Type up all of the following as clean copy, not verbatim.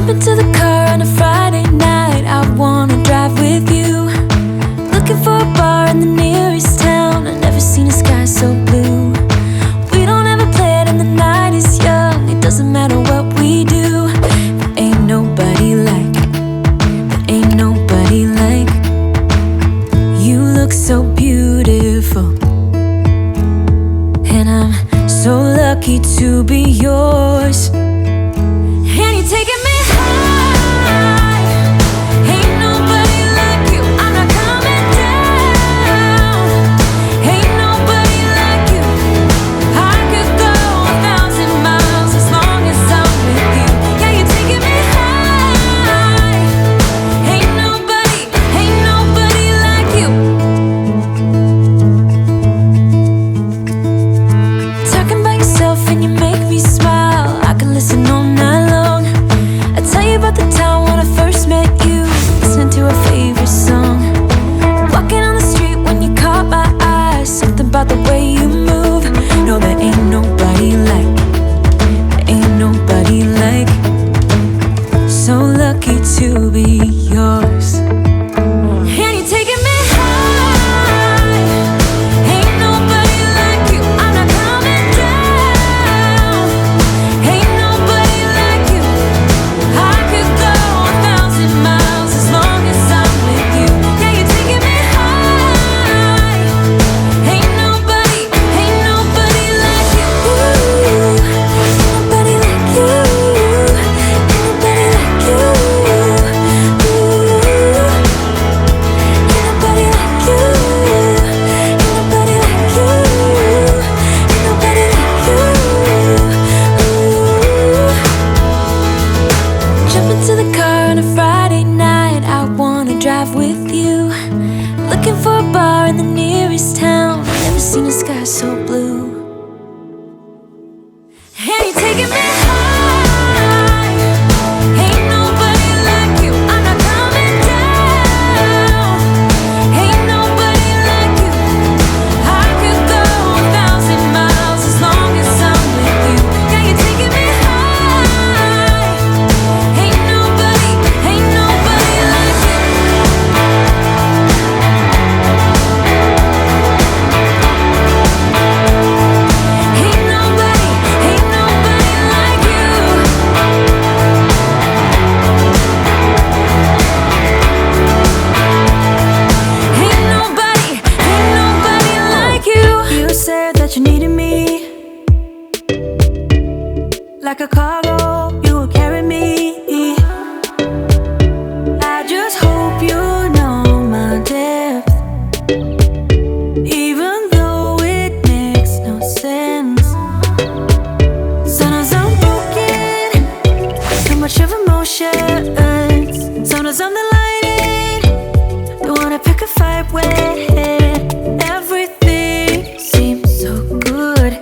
Jump into the car on a Friday night. I wanna drive with you. Looking for a bar in the nearest town. I've never seen a sky so blue. We don't ever play it and the night is young. It doesn't matter what we do. There ain't nobody like, there ain't nobody like. You look so beautiful, and I'm so lucky to be yours. And you're taking me high. Ain't nobody like you. I'm not coming down. Ain't nobody like you. I could go 1,000 miles as long as I'm with you. Yeah, you're taking me high. Ain't nobody like you. Talking about yourself and you make me smile. I can listen all night long. I tell you about the time when I first met you, listening to a favorite song. Walking on the street when you caught my eyes. Something about the way you move. No, there ain't nobody like, there ain't nobody like. So lucky to be yours. And you're taking me high. Ain't nobody like you. I'm not coming down. Ain't nobody like you. I could go 1,000 miles as long as I'm with you. Yeah, you're taking me high. Ain't nobody like you. Ain't nobody like you. Ain't nobody like you. Ain't nobody like you. Ain't nobody like you. Ain't nobody like you. Jump into the car on a Friday night. I wanna drive with you. Looking for a bar in the nearest town. Never seen a sky so blue. And you're taking me high. Ain't nobody like you. I'm not coming down. Ain't nobody like you. I could go 1,000 miles as long as I'm with you. Yeah, you're taking me high. Ain't nobody like you. Ain't nobody like you. Ain't nobody like you. You said that you needed me like a cargo, you will carry me. I just hope you know my depth, even though it makes no sense. Sometimes I'm broken, too much of emotions. Sometimes I'm the lightning, don't wanna pick a fight when everything seems so good.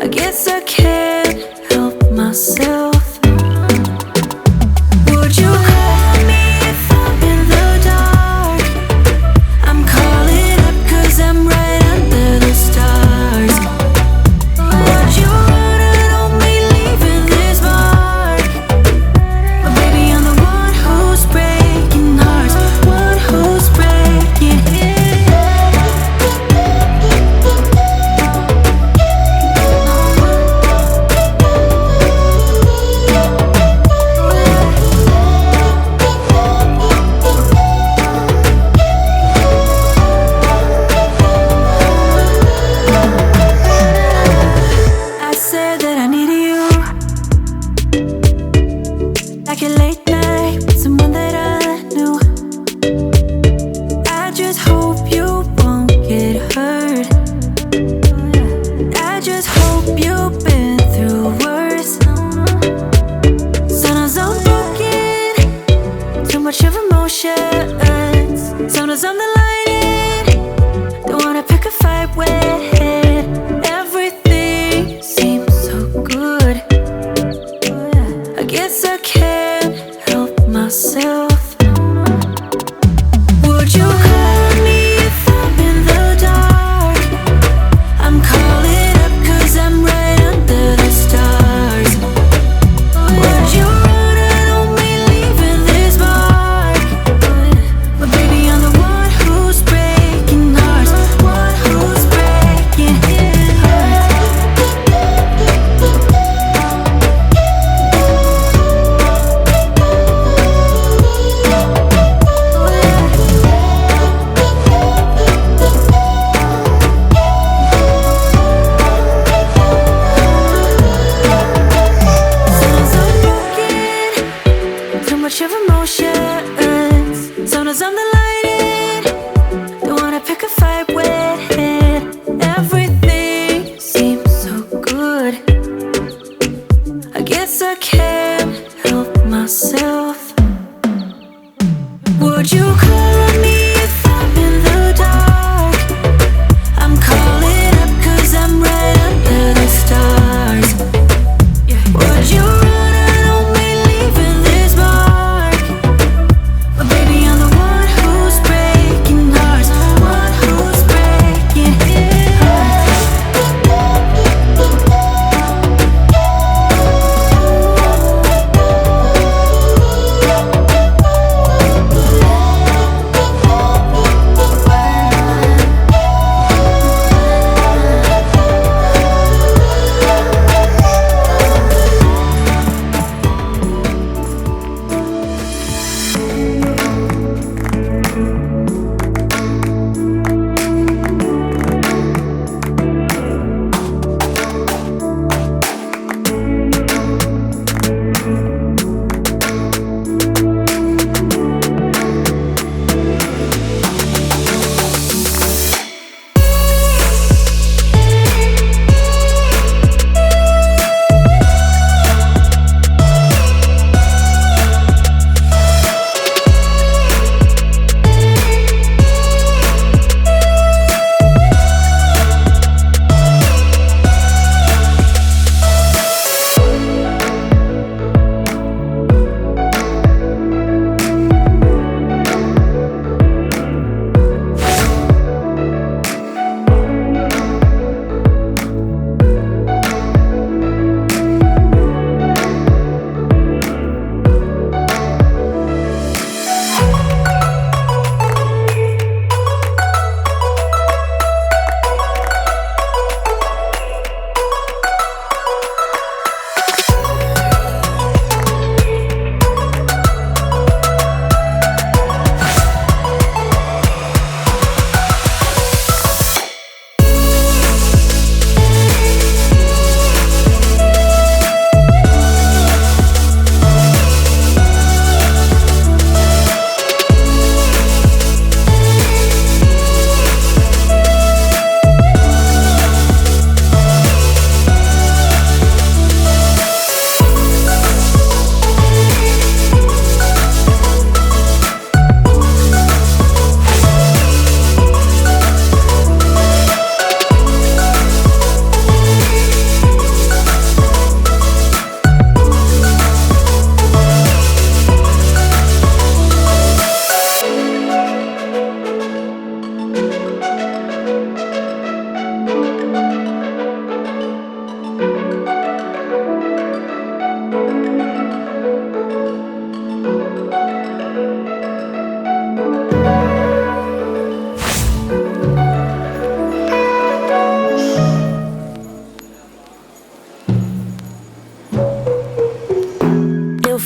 I guess I can't help myself. Would you call me if I'm in the dark? I'm calling up 'cause I'm right under the stars. Would you run on me leaving this mark? But baby, I'm the one who's breaking hearts, one who's breaking.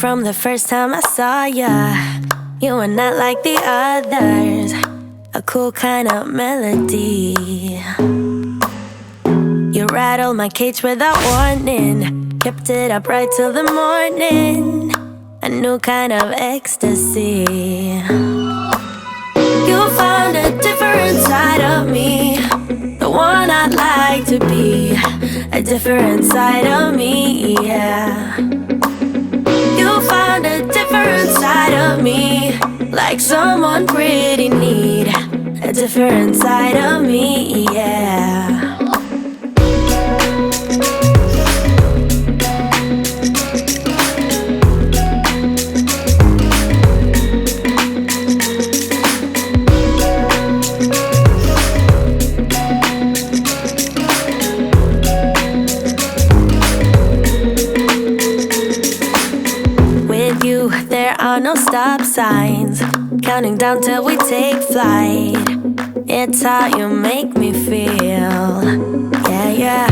from the first time I saw ya. You were not like the others, a cool kind of melody. You rattled my cage without warning, kept it up right till the morning. A new kind of ecstasy. You found a different side of me, the one I'd like to be. A different side of me, yeah. You found a different side of me, like someone pretty neat. A different side of me, yeah. There are no stop signs, counting down till we take flight. It's how you make me feel. Yeah, yeah.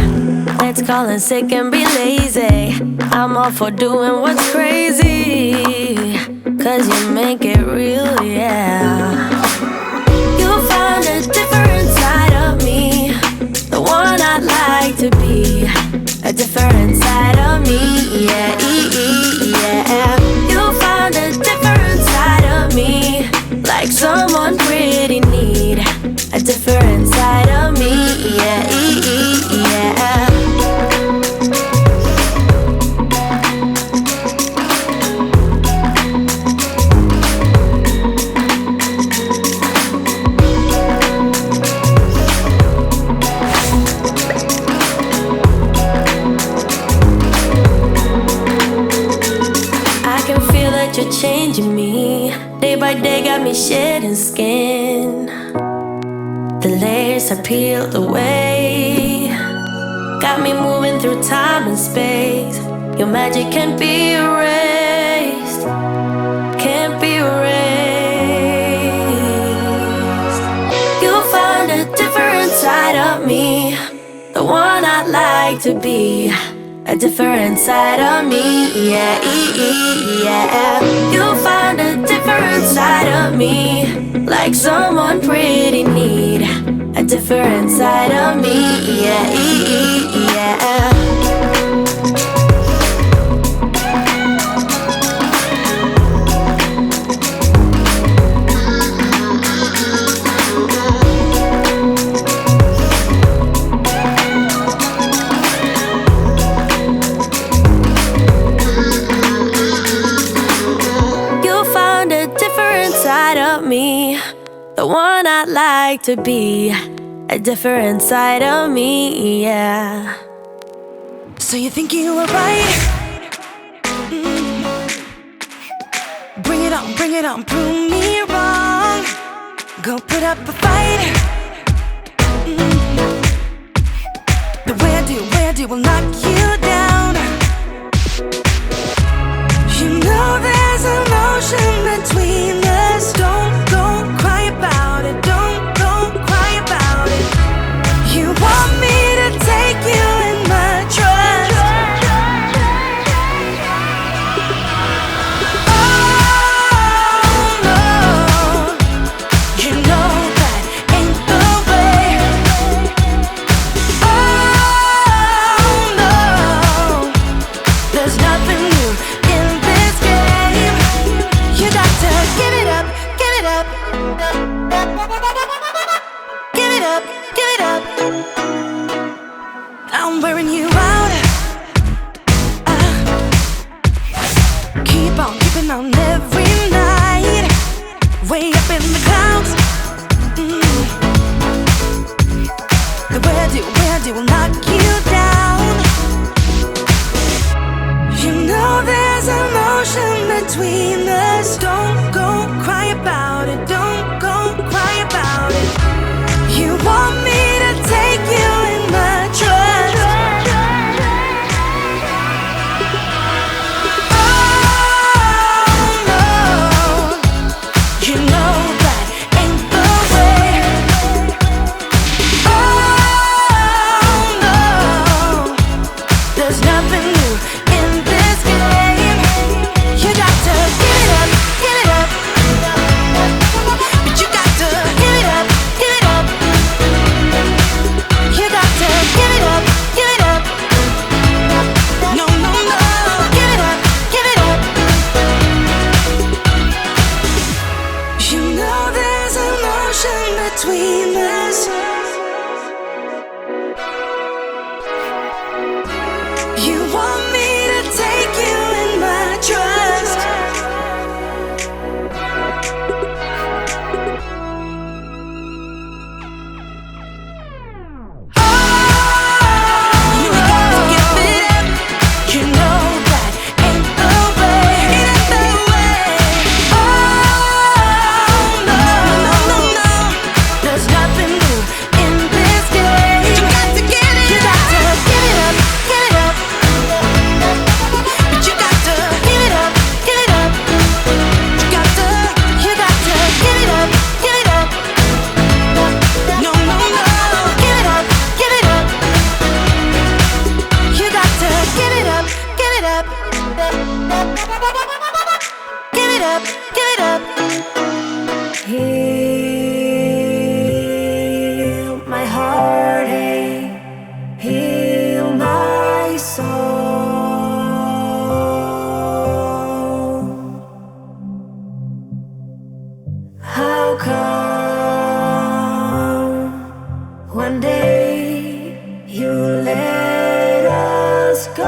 Let's call in sick and be lazy. I'm all for doing what's crazy, cause you make it real, yeah. You found a different side of me, the one I'd like to be. A different side of me, yeah, yeah. You found a different side of me, like someone pretty neat. A different side of me, yeah, yeah. You're changing me, day by day got me shedding skin. The layers are peeled away, got me moving through time and space. Your magic can't be erased, can't be erased. You found a different side of me, the one I'd like to be. A different side of me, yeah, yeah. You find a different side of me, like someone pretty neat. A different side of me, yeah, yeah. Me, the one I'd like to be. A different side of me, yeah. So you think you were right? Bring it on, prove me wrong. Go put up a fight. The way I do will knock you down. You know there's an ocean between us. Don't go cry about it. Don't go cry about it. You want me to take you in my trust. Oh no, you know that ain't the way. Oh no, there's nothing new in this game. You got to give it up, give it up. Give it up, give it up. I'm wearing you out. Keep on keeping on every night. Way up in the clouds. The way I do will knock you down. You know there's an ocean between us. Don't go cry about it. Don't go cry about it. You want me to take you in my trust. Oh no, you know that ain't the way. Oh no, there's nothing new in this game. You You want me to take you in my trust. You got to give it up. You know that ain't the way. It ain't the way. Oh no, no, no, no. There's nothing new in this game. You got to give it up. You got to give it up, give it up. You got to give it up, give it up. You got to give it up, give it up. No, no, no. Give it up, give it up. You got to give it up, give it up. Give it up, give it up. Heal my heartache, heal my soul. How come one day you let us go?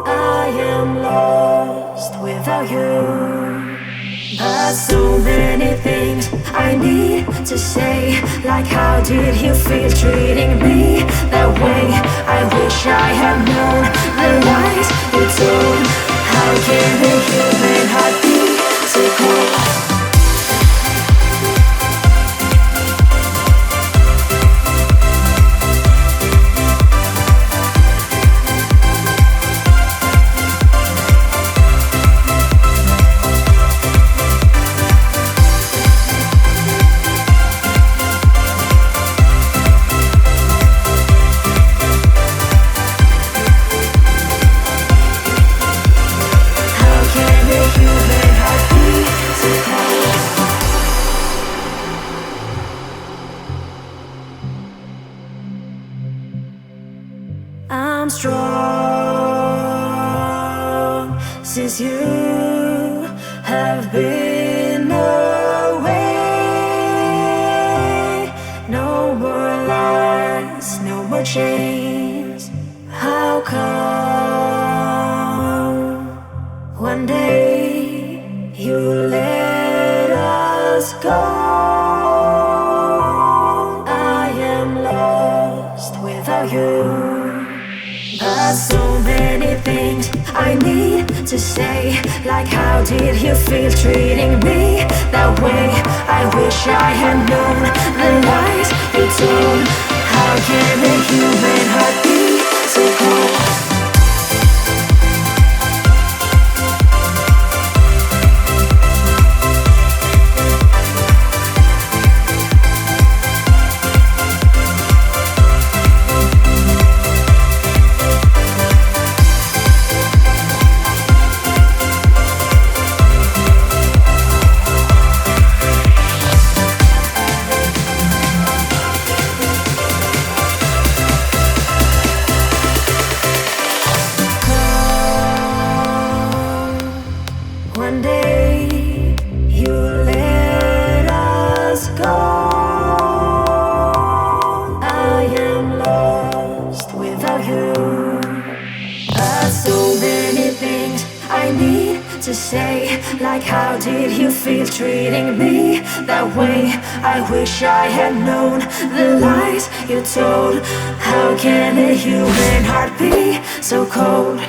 I am lost without you. But so many things I need to say, like how did you feel treating me that way? I wish I had known the lies you told. How can a human heart be so cold? How can a human heart be so cold? I'm strong since you have been away. No more lies, no more chains. How come one day you let us go? I am lost without you. But so many things I need to say, like how did you feel treating me that way? I wish I had known the lies you told. How can a human heart be so cold? One day you let us go. I am lost without you. But so many things I need to say, like how did you feel treating me that way? I wish I had known the lies you told. How can a human heart be so cold?